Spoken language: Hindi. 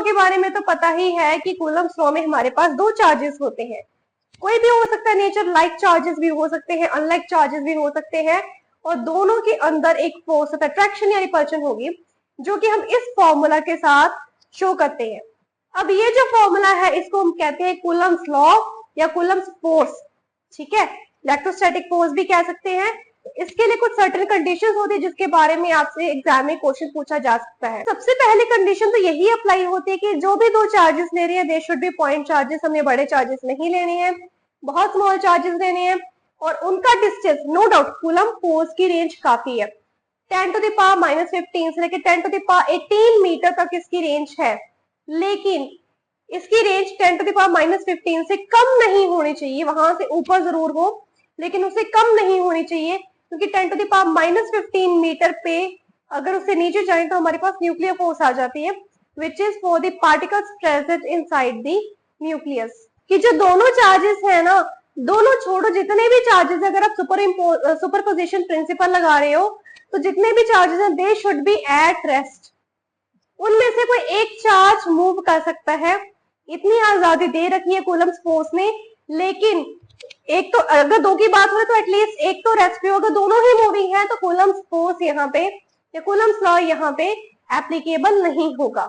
के बारे में तो पता ही है कि कूलम्ब्स लॉ में हमारे पास दो चार्जेस होते हैं। कोई भी हो सकता है नेचर, लाइक चार्जेस भी हो सकते हैं, अनलाइक चार्जेस भी हो सकते हैं, और दोनों के अंदर एक फोर्स ऑफ अट्रैक्शन या रिपल्शन होगी, जो कि हम इस फॉर्मूला के साथ शो करते हैं। अब ये जो फॉर्मूला है इसको हम कहते हैं कूलम्ब्स लॉ या कूलम्ब्स फोर्स, ठीक है। इलेक्ट्रोस्टैटिक फोर्स भी कह सकते हैं। इसके लिए कुछ सर्टेन कंडीशंस होती है जिसके बारे में आपसे एग्जाम में क्वेश्चन पूछा जा सकता है। सबसे पहले कंडीशन तो यही अप्लाई होती है कि जो भी दो चार्जेस ले रही है they should be point charges, हमने बड़े चार्जेस नहीं लेने हैं, बहुत स्मॉल चार्जेस लेने हैं, और उनका distance no doubt coulomb force की रेंज काफी है, 10⁻⁻15 से लेकर 10⁻18 मीटर तक इसकी रेंज है, लेकिन इसकी रेंज 10⁻15 से कम नहीं होनी चाहिए, वहां से ऊपर जरूर हो लेकिन उससे कम नहीं होनी चाहिए, क्योंकि 10⁻15 मीटर पे अगर उससे नीचे जाए तो हमारे पास न्यूक्लियर फोर्स आ जाती है, which is for the particles present inside the nucleus. कि जो दोनों चार्जेस है ना, दोनों छोड़ो, जितने भी चार्जेस, अगर आप सुपरपोजिशन प्रिंसिपल लगा रहे हो तो जितने भी चार्जेस हैं they should be at rest, उनमें से कोई एक चार्ज मूव कर सकता है, इतनी आजादी दे रखी है कूलम्ब्स फोर्स ने। लेकिन एक तो अगर दो की बात हो तो एटलीस्ट एक तो रेस्ट पे होगा, दोनों ही मूविंग है तो कूलम्ब्स फोर्स यहाँ पे या कूलम्ब्स लॉ यहाँ पे एप्लीकेबल नहीं होगा।